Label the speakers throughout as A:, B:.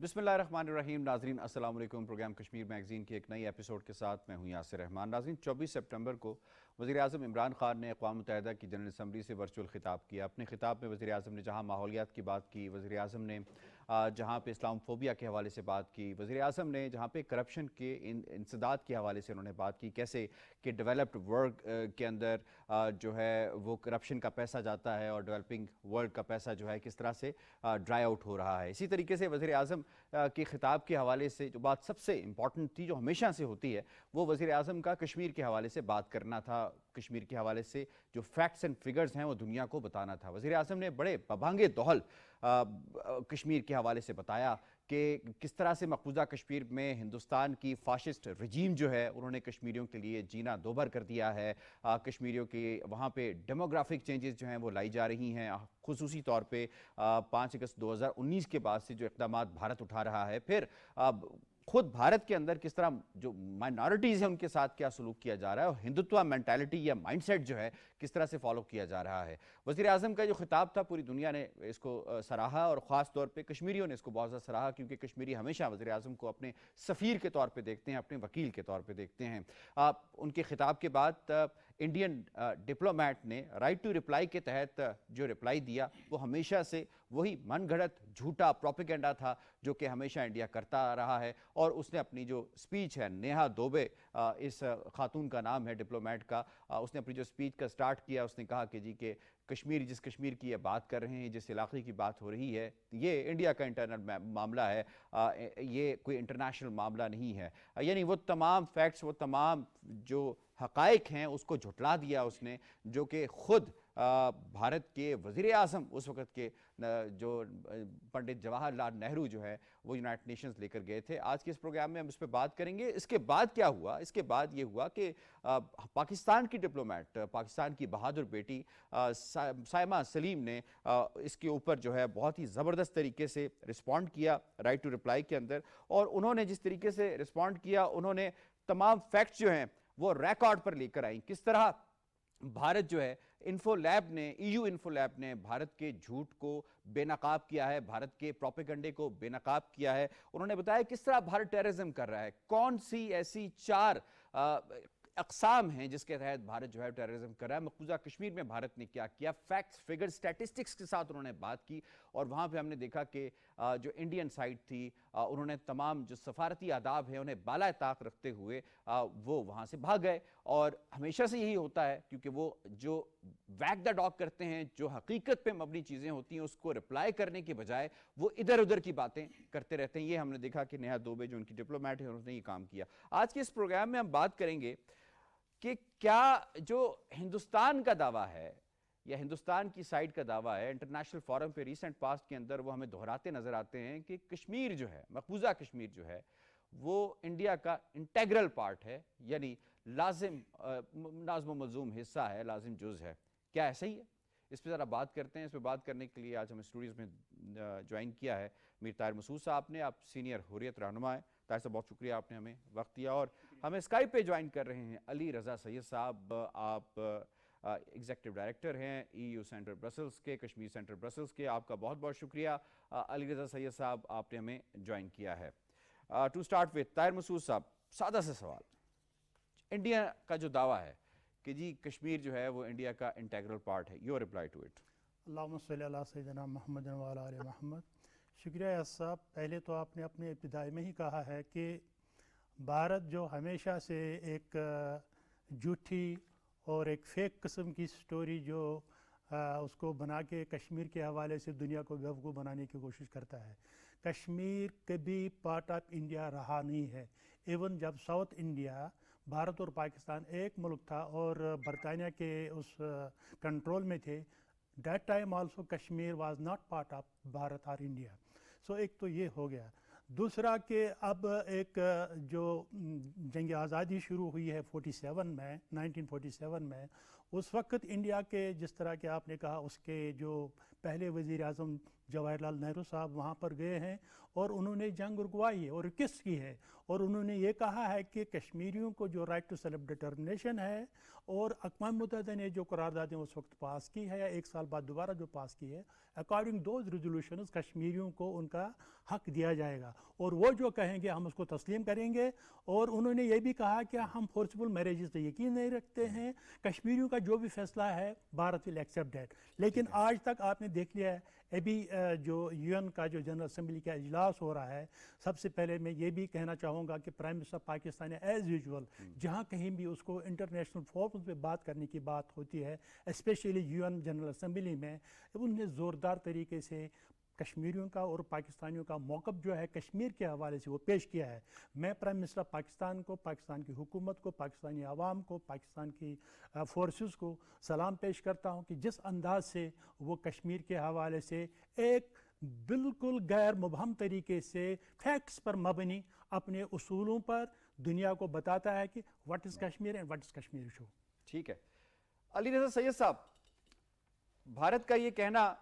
A: بسم اللہ الرحمن الرحیم. ناظرین السلام علیکم. پروگرام کشمیر میگزین کے ایک نئی ایپیسوڈ کے ساتھ میں ہوں یاسر رحمان. ناظرین 24 سپٹمبر کو وزیر اعظم عمران خان نے اقوام متحدہ کی جنرل اسمبلی سے ورچوئل خطاب کیا. اپنے خطاب میں وزیر اعظم نے جہاں ماحولیات کی بات کی، وزیر اعظم نے جہاں پہ اسلام فوبیا کے حوالے سے بات کی، وزیر اعظم نے جہاں پہ کرپشن کے انسداد کے حوالے سے انہوں نے بات کی، کیسے کہ ڈیولپڈ ورلڈ کے اندر جو ہے وہ کرپشن کا پیسہ جاتا ہے اور ڈیولپنگ ورلڈ کا پیسہ جو ہے کس طرح سے ڈرائی آؤٹ ہو رہا ہے. اسی طریقے سے وزیر اعظم کے خطاب کے حوالے سے جو بات سب سے امپورٹنٹ تھی، جو ہمیشہ سے ہوتی ہے، وہ وزیر اعظم کا کشمیر کے حوالے سے بات کرنا تھا. کشمیر کے حوالے سے جو فیکٹس اینڈ فگرز ہیں وہ دنیا کو بتانا تھا. وزیر اعظم نے بڑے ببانگِ دہل کشمیر کے حوالے سے بتایا کہ کس طرح سے مقبوضہ کشمیر میں ہندوستان کی فاشسٹ رجیم جو ہے انہوں نے کشمیریوں کے لیے جینا دوبھر کر دیا ہے. کشمیریوں کے وہاں پہ ڈیموگرافک چینجز جو ہیں وہ لائی جا رہی ہیں. خصوصی طور پہ 5 اگست 2019 کے بعد سے جو اقدامات بھارت اٹھا رہا ہے، پھر خود بھارت کے اندر کس طرح جو مائنارٹیز ہیں ان کے ساتھ کیا سلوک کیا جا رہا ہے، اور ہندوتوا مینٹالٹی یا مائنڈ سیٹ جو ہے کس طرح سے فالو کیا جا رہا ہے. وزیر اعظم کا جو خطاب تھا پوری دنیا نے اس کو سراہا، اور خاص طور پہ کشمیریوں نے اس کو بہت زیادہ سراہا، کیونکہ کشمیری ہمیشہ وزیر اعظم کو اپنے سفیر کے طور پہ دیکھتے ہیں، اپنے وکیل کے طور پہ دیکھتے ہیں. ان کے خطاب کے بعد انڈین ڈپلومیٹ نے رائٹ ٹو رپلائی کے تحت جو رپلائی دیا وہ ہمیشہ سے وہی من گھڑت جھوٹا پروپیگنڈا تھا جو کہ ہمیشہ انڈیا کرتا رہا ہے. اور اس نے اپنی جو سپیچ ہے، نیہا دوبے اس خاتون کا نام ہے ڈپلومیٹ کا، اس نے اپنی جو سپیچ کا سٹارٹ کیا، اس نے کہا کہ جی کہ جس کشمیر کی یہ بات کر رہے ہیں، جس علاقے کی بات ہو رہی ہے، یہ انڈیا کا انٹرنل معاملہ ہے، یہ کوئی انٹرنیشنل معاملہ نہیں ہے. یعنی وہ تمام فیکٹس، وہ تمام جو حقائق ہیں اس کو جھٹلا دیا اس نے، جو کہ خود بھارت کے وزیر اعظم اس وقت کے جو پنڈت جواہر لال نہرو جو ہے وہ یونائٹڈ نیشنز لے کر گئے تھے. آج کے اس پروگرام میں ہم اس پہ بات کریں گے. اس کے بعد کیا ہوا؟ اس کے بعد یہ ہوا کہ پاکستان کی ڈپلومیٹ، پاکستان کی بہادر بیٹی سائمہ سلیم نے اس کے اوپر جو ہے بہت ہی زبردست طریقے سے رسپونڈ کیا رائٹ ٹو رپلائی کے اندر. اور انہوں نے جس طریقے سے رسپونڈ کیا، انہوں نے تمام فیکٹس جو ہیں وہ ریکارڈ پر لے کر آئیں. کس طرح بھارت جو ہے انفو لیب نے، انفو لیب نے بھارت کے جھوٹ کو بے نقاب کیا ہے، بھارت کے پروپیگنڈے کو بے نقاب کیا ہے. انہوں نے بتایا کس طرح بھارت ٹیررزم کر رہا ہے، کون سی ایسی 4 اقسام ہیں جس کے تحت بھارت جو ہے ٹیررزم کر رہا ہے. مقبوضہ کشمیر میں بھارت نے کیا کیا، فیکٹس، فگر، سٹیٹسٹکس کے ساتھ انہوں نے بات کی. اور وہاں پہ ہم نے دیکھا کہ جو انڈین سائٹ تھی، انہوں نے تمام جو سفارتی آداب ہیں انہیں بالائے طاق رکھتے ہوئے وہ وہاں سے بھاگ گئے. اور ہمیشہ سے یہی ہوتا ہے، کیونکہ وہ جو ویگ دا ڈاگ کرتے ہیں، جو حقیقت پہ مبنی چیزیں ہوتی ہیں اس کو رپلائی کرنے کے بجائے وہ ادھر ادھر کی باتیں کرتے رہتے ہیں. یہ ہم نے دیکھا کہ نیہا دوبے جو ان کی ڈپلومیٹ ہے، انہوں نے یہ کام کیا. آج کے اس پروگرام میں ہم بات کریں گے کہ کیا جو ہندوستان کا دعویٰ ہے یا ہندوستان کی سائٹ کا دعویٰ ہے انٹرنیشنل فورم پہ ریسنٹ پاسٹ کے اندر، وہ ہمیں دہراتے نظر آتے ہیں کہ کشمیر جو ہے، مقبوضہ کشمیر جو ہے، وہ انڈیا کا انٹیگرل پارٹ ہے، یعنی لازم و ملزوم حصہ ہے، لازم جز ہے. کیا ایسا ہی ہے؟ اس پہ ذرا بات کرتے ہیں. اس پہ بات کرنے کے لیے آج ہم اسٹوڈیوز میں جوائن کیا ہے میر طاہر مسعود صاحب نے. آپ سینئر حریت رہنما ہیں. طاہر صاحب بہت شکریہ، آپ نے ہمیں وقت دیا. اور ہمیں اسکائپ پہ جوائن کر رہے ہیں علی رضا سید صاحب. آپ ایگزیکٹو ڈائریکٹر ہیں EU سینٹر برسلز کے، کشمیر سینٹر برسلز کے. آپ کا بہت بہت شکریہ علی رضا سید صاحب، آپ نے ہمیں جوائن کیا ہے. ٹو اسٹارٹ وتھ طاہر مسعود صاحب، سادہ سے سوال. انڈیا کا جو دعویٰ ہے کہ جی کشمیر جو ہے وہ انڈیا کا انٹیگرل پارٹ ہے، یور رپلائی ٹو اٹ.
B: اللہم صلی علی سیدنا محمد و علی آل محمد. شکریہ یاس صاحب. پہلے تو آپ نے اپنے ابتدائی میں ہی کہا ہے کہ بھارت جو ہمیشہ سے ایک جھوٹی اور ایک فیک قسم کی سٹوری جو اس کو بنا کے کشمیر کے حوالے سے دنیا کو بیوقوف بنانے کی کوشش کرتا ہے. کشمیر کبھی پارٹ آف انڈیا رہا نہیں ہے. ایون جب ساؤتھ انڈیا، بھارت اور پاکستان ایک ملک تھا اور برطانیہ کے اس کنٹرول میں تھے، that time also Kashmir was not part of Bharat اور انڈیا. سو ایک تو یہ ہو گیا. دوسرا کہ اب ایک جو جنگ آزادی شروع ہوئی ہے 1947 میں، اس وقت انڈیا کے جس طرح کہ آپ نے کہا اس کے جو پہلے وزیر اعظم جواہر لال نہرو صاحب وہاں پر گئے ہیں اور انہوں نے جنگ رکوائی ہے اور ریکویسٹ کی ہے، اور انہوں نے یہ کہا ہے کہ کشمیریوں کو جو رائٹ ٹو سیلف ڈٹرمنیشن ہے، اور اقوام متحدہ نے جو قراردادیں اس وقت پاس کی ہے یا ایک سال بعد دوبارہ جو پاس کی ہے، اکارڈنگ دوز ریزولوشنز کشمیریوں کو ان کا حق دیا جائے گا، اور وہ جو کہیں گے ہم اس کو تسلیم کریں گے۔ اور انہوں نے یہ بھی کہا کہ ہم فورسبل میریجز پہ یقین نہیں رکھتے ہیں، کشمیریوں کا جو بھی فیصلہ ہے بھارت ول ایکسیپٹ دیٹ۔ لیکن آج تک آپ نے دیکھ لیا ہے ابھی جو یو این کا جو جنرل اسمبلی کا اجلاس ہو رہا ہے، سب سے پہلے میں یہ بھی کہنا چاہوں گا کہ prime minister Pakistan as usual جہاں کہیں بھی اس کو انٹرنیشنل فورمز پہ بات کرنے کی بات ہوتی ہے، especially U N general assembly میں، انہوں نے زوردار طریقے سے کشمیریوں کا اور پاکستانیوں کا موقف جو ہے کشمیر کے حوالے سے وہ پیش کیا ہے۔ میں پرائم منسٹر پاکستان کو، پاکستان کی حکومت کو، پاکستانی عوام کو، پاکستان کی فورسز کو سلام پیش کرتا ہوں کہ جس انداز سے وہ کشمیر کے حوالے سے ایک بالکل غیر مبہم طریقے سے فیکٹس پر مبنی اپنے اصولوں پر دنیا کو بتاتا ہے کہ what is Kashmir and what is Kashmir issue.
A: ٹھیک ہے، علی رضا سید صاحب، بھارت کا یہ کہنا،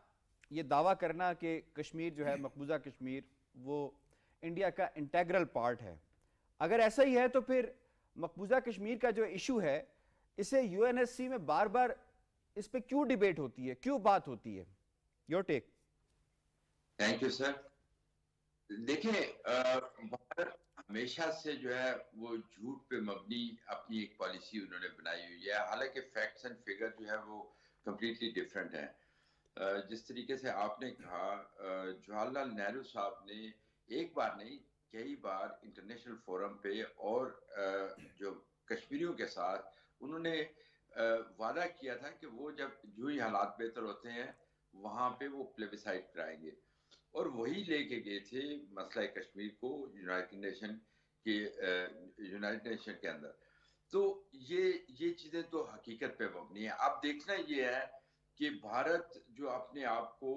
A: یہ دعویٰ کرنا کہ کشمیر جو ہے مقبوضہ کشمیر وہ انڈیا کا انٹیگرل پارٹ ہے، اگر ایسا ہی ہے تو پھر مقبوضہ کشمیر کا جو ایشو ہے اسے یو این ایس سی میں بار بار اس پہ کیوں ڈیبیٹ ہوتی ہے، کیوں بات ہوتی ہے؟ Your take.
C: Thank you sir. دیکھیں بھارت ہمیشہ سے جو ہے وہ جھوٹ پہ مبنی اپنی ایک پالیسی انہوں نے بنائی ہوئی ہے، حالانکہ فیکٹس اینڈ فگر جو ہے وہ کمپلیٹلی ڈیفرنٹ ہیں۔ جس طریقے سے آپ نے کہا، جواہر لال نہرو صاحب نے ایک بار نہیں کئی بار انٹرنیشنل فورم پہ اور جو کشمیریوں کے ساتھ انہوں نے وعدہ کیا تھا کہ وہ جب جو ہی حالات بہتر ہوتے ہیں وہاں پہ وہ پلیبیسائٹ کرائیں گے، اور وہی لے کے گئے تھے مسئلہ کشمیر کو یونائٹڈ نیشن کے اندر۔ تو یہ چیزیں تو حقیقت پہ مبنی ہیں۔ اب دیکھنا یہ ہے کہ بھارت جو اپنے آپ کو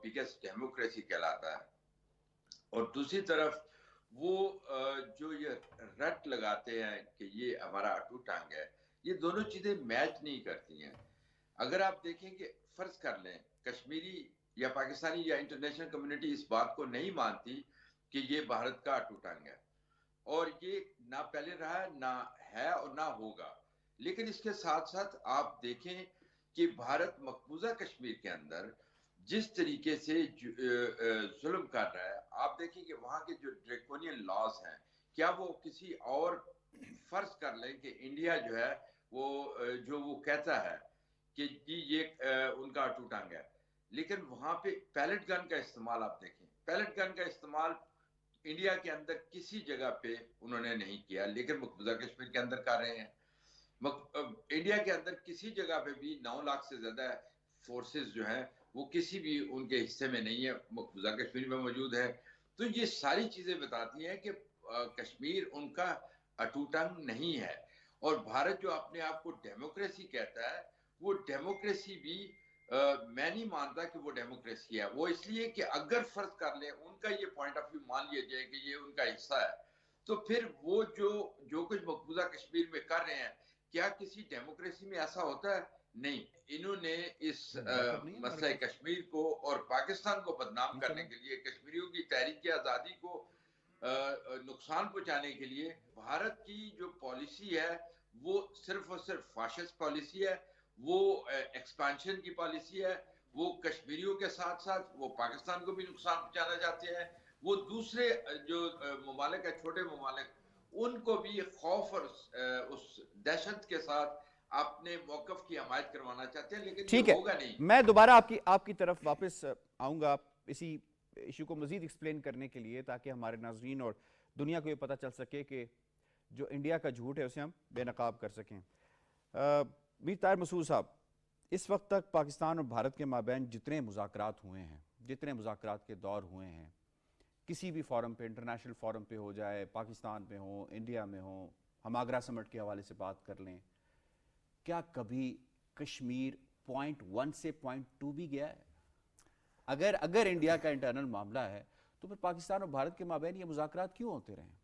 C: بگیسٹ ڈیموکریسی کہلاتا ہے، اور دوسری طرف وہ جو یہ رٹ لگاتے ہیں کہ یہ ہمارا اٹو ٹانگ ہے، یہ دونوں چیزیں میچ نہیں کرتی ہیں۔ اگر آپ دیکھیں کہ فرض کر لیں کشمیری یا پاکستانی یا انٹرنیشنل کمیونٹی اس بات کو نہیں مانتی کہ یہ بھارت کا اٹو ٹانگ ہے، اور یہ نہ پہلے رہا ہے، نہ ہے اور نہ ہوگا، لیکن اس کے ساتھ ساتھ آپ دیکھیں کہ بھارت مقبوضہ کشمیر کے اندر جس طریقے سے ظلم کر رہا ہے، آپ دیکھیں کہ وہاں کے جو ڈریکونین لاز ہیں، کیا وہ کسی اور، فرض کر لیں کہ انڈیا جو ہے وہ کہتا ہے کہ جی یہ ان کا اٹو ٹانگ ہے، لیکن وہاں پہ پیلٹ گن کا استعمال آپ دیکھیں، پیلٹ گن کا استعمال انڈیا کے اندر کسی جگہ پہ انہوں نے نہیں کیا، لیکن مقبوضہ کشمیر کے اندر کر رہے ہیں۔ انڈیا کے اندر کسی جگہ پہ بھی 9 لاکھ سے زیادہ فورسز جو ہیں وہ کسی بھی ان کے حصے میں نہیں ہے، مقبوضہ کشمیر میں موجود ہے۔ تو یہ ساری چیزیں بتاتی ہیں کہ کشمیر ان کا اٹو ٹانگ نہیں ہے، اور بھارت جو اپنے آپ کو ڈیموکریسی کہتا ہے، وہ ڈیموکریسی بھی میں نہیں مانتا کہ وہ ڈیموکریسی ہے۔ وہ اس لیے کہ اگر فرض کر لیں ان کا یہ پوائنٹ آف ویو مان لیا جائے کہ یہ ان کا حصہ ہے، تو پھر وہ جو کچھ مقبوضہ کشمیر میں کر رہے ہیں، کیا کسی ڈیموکریسی میں ایسا ہوتا ہے؟ نہیں۔ انہوں نے اس مسئلہ کشمیر کو اور پاکستان کو بدنام کرنے کے لیے، کشمیریوں کی تحریک آزادی کو نقصان پہنچانے کے لیے، بھارت کی جو پالیسی ہے وہ صرف اور صرف فاشسٹ پالیسی ہے، وہ ایکسپانشن کی پالیسی ہے، وہ کشمیریوں کے ساتھ ساتھ وہ پاکستان کو بھی نقصان پہنچانا چاہتے ہیں، وہ دوسرے جو ممالک ہیں، چھوٹے ممالک، ان کو بھی خوف اور اس دہشت کے ساتھ اپنے موقف کی حمایت کروانا چاہتے ہیں، لیکن یہ ہوگا نہیں۔
A: میں دوبارہ آپ کی طرف واپس آؤں گا اسی ایشو کو مزید ایکسپلین کرنے کے لیے، تاکہ ہمارے ناظرین اور دنیا کو یہ پتہ چل سکے کہ جو انڈیا کا جھوٹ ہے اسے ہم بے نقاب کر سکیں۔ میر طاہر مسعود صاحب، اس وقت تک پاکستان اور بھارت کے مابین جتنے مذاکرات ہوئے ہیں، جتنے مذاکرات کے دور ہوئے ہیں، کسی بھی فورم پہ، انٹرنیشنل فورم پہ ہو جائے، پاکستان میں ہوں، انڈیا میں ہوں، ہم آگرہ سمٹ کے حوالے سے بات کر لیں، کیا کبھی کشمیر پوائنٹ 1 سے پوائنٹ 2 بھی گیا ہے؟ اگر انڈیا کا انٹرنل معاملہ ہے تو پھر پاکستان اور بھارت کے مابین یہ مذاکرات کیوں ہوتے رہے؟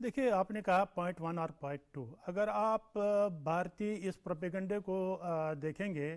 B: دیکھیے، آپ نے کہا پوائنٹ 1 اور پوائنٹ 2، اگر آپ بھارتی اس پروپیگنڈے کو دیکھیں گے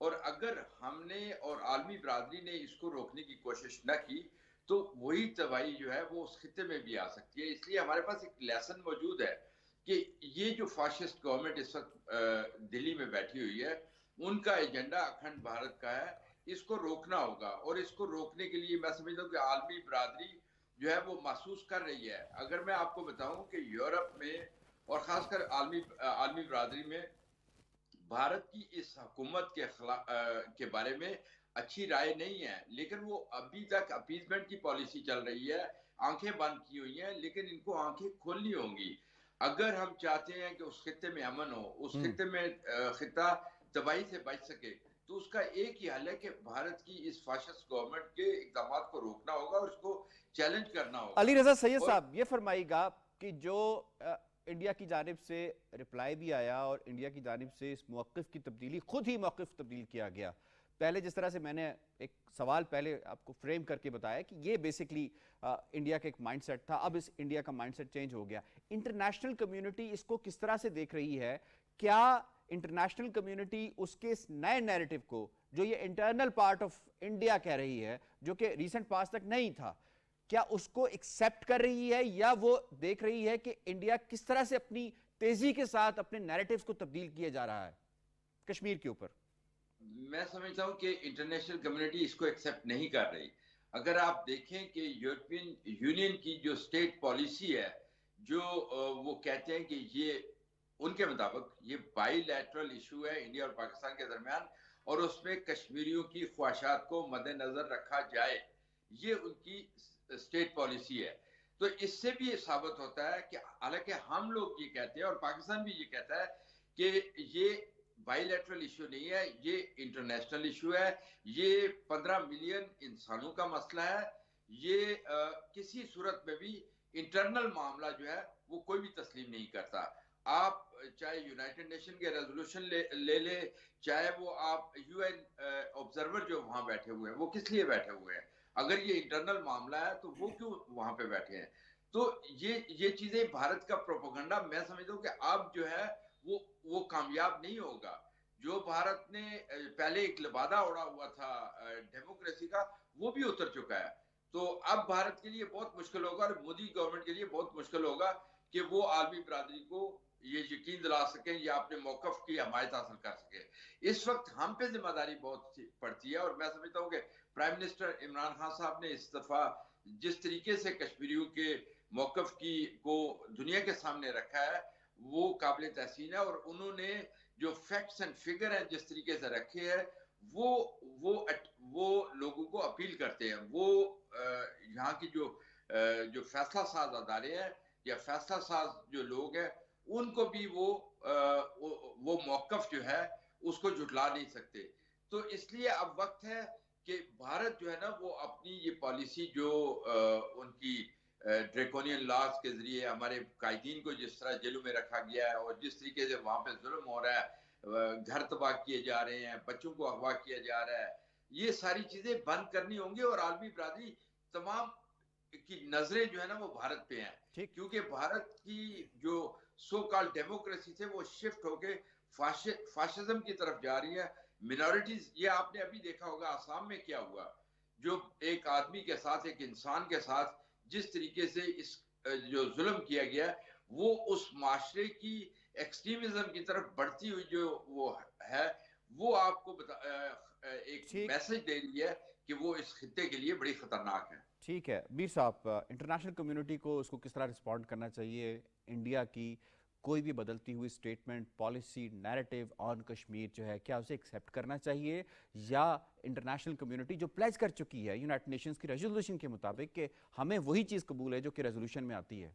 C: اور اگر ہم نے اور عالمی برادری نے اس کو روکنے کی کوشش نہ کی تو وہی تباہی جو ہے وہ اس خطے میں بھی آ سکتی ہے. اس لیے ہمارے پاس ایک لیسن موجود ہے کہ یہ جو فاشسٹ گورنمنٹ اس وقت دلی میں بیٹھی ہوئی ہے, ان کا ایجنڈا اکھنڈ بھارت کا ہے, اس کو روکنا ہوگا. اور اس کو روکنے کے لیے میں سمجھتا ہوں کہ عالمی برادری جو ہے وہ محسوس کر رہی ہے. اگر میں آپ کو بتاؤں کہ یورپ میں اور خاص کر عالمی برادری میں بھارت کی اس حکومت کے بارے میں اچھی رائے نہیں ہے, لیکن وہ ابھی تک اپیزمنٹ کی پالیسی چل رہی ہے, آنکھیں بند کی ہوئی ہیں, لیکن ان کو آنکھیں کھولنی ہوں گی. اگر ہم چاہتے ہیں کہ اس خطے میں امن ہو, اس خطے میں خطہ تباہی سے بچ سکے, تو اس کا ایک ہی حل ہے کہ بھارت کی اس فاشسٹ گورنمنٹ کے اقدامات کو روکنا ہوگا اور اس کو چیلنج کرنا ہوگا.
A: علی رضا سید
C: اور
A: صاحب یہ فرمائیے گا کہ جو انڈیا کی جانب سے رپلائی بھی آیا اور انڈیا کی جانب سے اس موقف کی تبدیلی, خود ہی موقف تبدیل کیا گیا. پہلے جس طرح سے میں نے ایک سوال پہلے آپ کو فریم کر کے بتایا کہ یہ بیسکلی انڈیا کا ایک مائنڈ سیٹ تھا, اب اس انڈیا کا مائنڈ سیٹ چینج ہو گیا. انٹرنیشنل کمیونٹی اس کو کس طرح سے دیکھ رہی ہے؟ کیا انٹرنیشنل کمیونٹی اس کے اس نئے نیریٹو کو, جو یہ انٹرنل پارٹ آف انڈیا کہہ رہی ہے, جو کہ ریسنٹ پاس تک نہیں تھا, کیا اس کو ایکسیپٹ کر رہی ہے, یا وہ دیکھ رہی ہے کہ انڈیا کس طرح سے اپنی تیزی کے ساتھ اپنے نیریٹیوز کو تبدیل کیا جا رہا ہے کشمیر کے اوپر؟
C: میں سمجھتا ہوں کہ انٹرنیشنل کمیونٹی اس کو ایکسیپٹ نہیں کر رہی. اگر آپ دیکھیں کہ یورپین یونین کی جو اسٹیٹ پالیسی ہے, جو وہ کہتے ہیں کہ یہ ان کے مطابق یہ بائی لیٹرل ایشو ہے انڈیا اور پاکستان کے درمیان, اور اس میں کشمیریوں کی خواہشات کو مد نظر رکھا جائے, یہ ان کی اسٹیٹ پالیسی ہے. تو اس سے بھی یہ ثابت ہوتا ہے کہ حالانکہ ہم لوگ یہ کہتے ہیں اور پاکستان بھی یہ کہتا ہے کہ یہ بائی لیٹرل ایشو نہیں ہے, یہ انٹرنیشنل ایشو ہے, یہ 15 ملین انسانوں کا مسئلہ ہے, یہ کسی صورت میں بھی انٹرنل معاملہ جو ہے وہ کوئی بھی تسلیم نہیں کرتا. آپ چاہے یونائٹڈ نیشن کے ریزولوشن لے لے, چاہے وہ آپ یو این آبزرور جو وہاں بیٹھے ہوئے ہیں, وہ کس لیے بیٹھے ہوئے ہیں؟ اگر یہ انٹرنل معاملہ ہے تو وہ کیوں وہاں پہ بیٹھے ہیں؟ تو یہ چیزیں بھارت کا پروپیگنڈا, میں سمجھتا ہوں کہ اب جو ہے وہ کامیاب نہیں ہوگا. جو بھارت نے پہلے ایک لبادہ اڑا ہوا تھا ڈیموکریسی کا, وہ بھی اتر چکا ہے. تو اب بھارت کے لیے بہت مشکل ہوگا, اور مودی گورنمنٹ کے لیے بہت مشکل ہوگا کہ وہ عالمی برادری کو یہ یقین دلا سکیں یا اپنے موقف کی حمایت حاصل کر سکیں. اس وقت ہم پہ ذمہ داری بہت پڑتی ہے, اور میں سمجھتا ہوں کہ پرائم منسٹر عمران خان صاحب نے اس دفعہ جس طریقے سے کشمیریوں کے موقف کو دنیا کے سامنے رکھا ہے وہ قابل تحسین ہے. اور انہوں نے جو فیکٹس اینڈ فگر ہیں جس طریقے سے رکھے ہیں, وہ لوگوں کو اپیل کرتے ہیں. وہ یہاں کی جو فیصلہ ساز ادارے ہیں یا فیصلہ ساز جو لوگ ہیں, ان کو بھی وہ موقف جو ہے اس کو جھٹلا نہیں سکتے. تو اس لیے اب وقت ہے کہ بھارت جو ہے نا وہ اپنی یہ پالیسی جو ان کی ڈریکونین لاز کے ذریعے ہمارے قائدین کو جس طرح جیلوں میں رکھا گیا ہے, اور جس طریقے سے وہاں پہ ظلم ہو رہا ہے, گھر تباہ کیے جا رہے ہیں, بچوں کو اغوا کیا جا رہا ہے, یہ ساری چیزیں بند کرنی ہوں گی. اور عالمی برادری تمام کی نظریں جو ہے نا وہ بھارت پہ ہیں, کیونکہ بھارت کی جو سو کال ڈیموکریسی سے وہ شفٹ ہو کے فاشزم کی طرف جا رہی ہے. منورٹیز, یہ آپ نے ابھی دیکھا ہوگا آسام میں کیا ہوا, جو ایک آدمی کے ساتھ, ایک انسان کے ساتھ جس طریقے سے اس جو ظلم کیا گیا, وہ اس معاشرے کی ایکسٹریمزم کی طرف بڑھتی ہوئی جو وہ ہے, وہ آپ کو ایک میسج دے رہی ہے کہ وہ اس خطے کے لیے بڑی خطرناک ہے.
A: ٹھیک ہے میر صاحب, انٹرنیشنل کمیونٹی کو اس کو کس طرح رسپونڈ کرنا چاہیے؟ انڈیا کی کوئی بھی بدلتی ہوئی سٹیٹمنٹ, پالیسی, نیریٹیو آن کشمیر جو ہے, کیا اسے ایکسیپٹ کرنا چاہیے, یا انٹرنیشنل کمیونٹی جو پلیج کر چکی ہے یونائٹڈ نیشنز کی ریزولوشن کے مطابق کہ ہمیں وہی چیز قبول ہے جو کہ ریزولوشن میں آتی ہے؟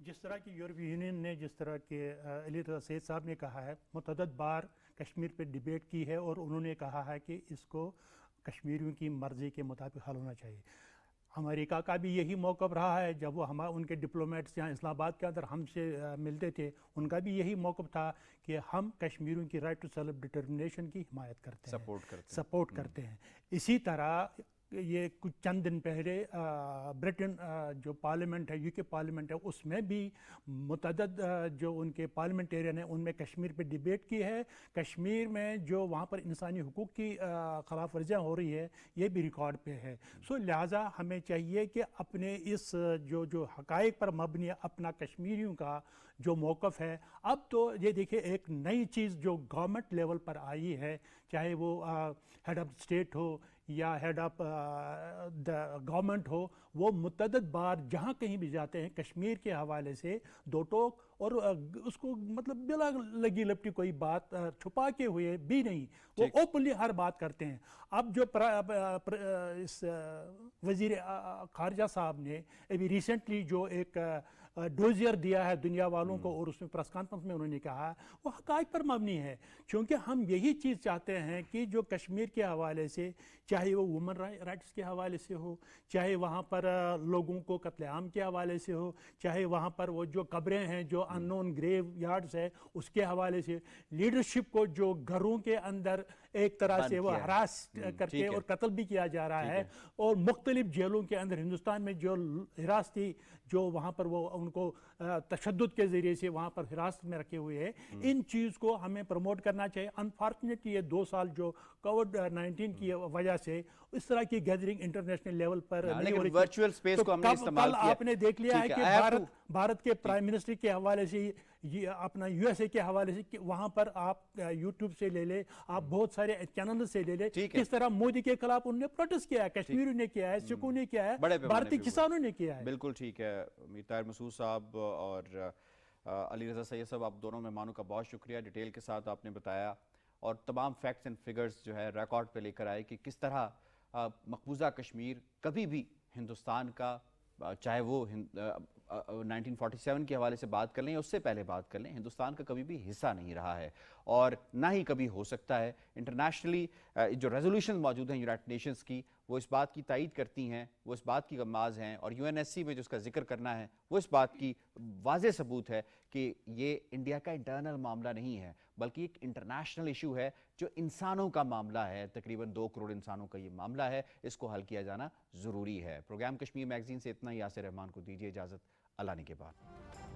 B: جس طرح کی یورپی یونین نے, جس طرح کہ علی رضا سید صاحب نے کہا ہے, متعدد بار کشمیر پہ ڈیبیٹ کی ہے, اور انہوں نے کہا ہے کہ اس کو کشمیریوں کی مرضی کے مطابق حل ہونا چاہیے. امریکہ کا بھی یہی موقف رہا ہے, جب وہ ان کے ڈپلومیٹس یہاں اسلام آباد کے اندر ہم سے ملتے تھے, ان کا بھی یہی موقف تھا کہ ہم کشمیریوں کی رائٹ ٹو سیلف ڈٹرمنیشن کی حمایت کرتے ہیں, سپورٹ کرتے ہیں. اسی طرح یہ کچھ چند دن پہلے برٹن جو پارلیمنٹ ہے، یو کے پارلیمنٹ ہے، اس میں بھی متعدد جو ان کے پارلیمنٹیرین ہیں ان میں کشمیر پہ ڈیبیٹ کی ہے. کشمیر میں جو وہاں پر انسانی حقوق کی خلاف ورزیاں ہو رہی ہے یہ بھی ریکارڈ پہ ہے. سو لہٰذا ہمیں چاہیے کہ اپنے اس جو حقائق پر مبنی اپنا کشمیریوں کا جو موقف ہے، اب تو یہ دیکھیں ایک نئی چیز جو گورنمنٹ لیول پر آئی ہے، چاہے وہ ہیڈ آف اسٹیٹ ہو یا ہیڈ آف گورنمنٹ ہو، وہ متعدد بار جہاں کہیں بھی جاتے ہیں کشمیر کے حوالے سے دو ٹوک، اور اس کو مطلب بلا لگی لپٹی کوئی بات چھپا کے ہوئے بھی نہیں، وہ اوپنلی ہر بات کرتے ہیں. اب جو اس وزیر خارجہ صاحب نے ابھی ریسنٹلی جو ایک ڈوزیئر دیا ہے دنیا والوں کو، اور اس میں پریس کانفرنس میں انہوں نے کہا وہ حقائق پر مبنی ہے، کیونکہ ہم یہی چیز چاہتے ہیں کہ جو کشمیر کے حوالے سے، چاہے وہ وومن رائٹس کے حوالے سے ہو، چاہے وہاں پر لوگوں کو قتل عام کے حوالے سے ہو، چاہے وہاں پر وہ جو قبریں ہیں جو ان نون گریو یارڈز ہے اس کے حوالے سے، لیڈرشپ کو جو گھروں کے اندر ایک طرح سے وہ ہراس کر کے اور قتل بھی کیا جا رہا ہے، اور مختلف جیلوں کے اندر ہندوستان میں جو حراستی جو وہاں پر وہ ان کو تشدد کے ذریعے سے وہاں پر حراست میں رکھے ہوئے ہیں، ان چیز کو ہمیں پروموٹ کرنا چاہیے. انفارچونیٹلی یہ 2 سال جو کووڈ-19 کی وجہ سے اس طرح کی گیدرنگ انٹرنیشنل لیول پر نہیں ہو رہی،
A: ورچوئل سپیس کو ہم نے استعمال کیا.
B: آپ نے دیکھ لیا ہے کہ بھارت کے پرائم منسٹر کے حوالے سے، اپنا یو ایس اے کے حوالے سے، وہاں پر آپ یوٹیوب سے لے لیں، آپ بہت سارے چینل سے لے لیں، کس طرح مودی کے خلاف انہوں نے پروٹیسٹ کیا ہے، کشمیریوں نے کیا ہے، سکھوں نے کیا ہے، بھارتی کسانوں نے کیا ہے.
A: بالکل ٹھیک ہے. میر طاہر مسعود صاحب اور علی رضا سید صاحب، آپ دونوں مہمانوں کا بہت شکریہ. ڈیٹیل کے ساتھ آپ نے بتایا اور تمام فیکٹس اینڈ فگرز جو ہے ریکارڈ پہ لے کر آئے کہ کس طرح مقبوضہ کشمیر کبھی بھی ہندوستان کا، چاہے وہ 1947 کے حوالے سے بات کر لیں یا اس سے پہلے بات کر لیں، ہندوستان کا کبھی بھی حصہ نہیں رہا ہے اور نہ ہی کبھی ہو سکتا ہے. انٹرنیشنلی جو ریزولوشن موجود ہیں یونائٹڈ نیشنز کی، وہ اس بات کی تائید کرتی ہیں، وہ اس بات کی غماز ہیں، اور UNSC میں جو اس کا ذکر کرنا ہے وہ اس بات کی واضح ثبوت ہے کہ یہ انڈیا کا انٹرنل معاملہ نہیں ہے بلکہ ایک انٹرنیشنل ایشو ہے جو انسانوں کا معاملہ ہے. تقریباً 2 کروڑ انسانوں کا یہ معاملہ ہے، اس کو حل کیا جانا ضروری ہے. پروگرام کشمیر میگزین سے اتنا ہی. یاسر رحمان کو دیجیے اجازت. اللہ نے کے بعد.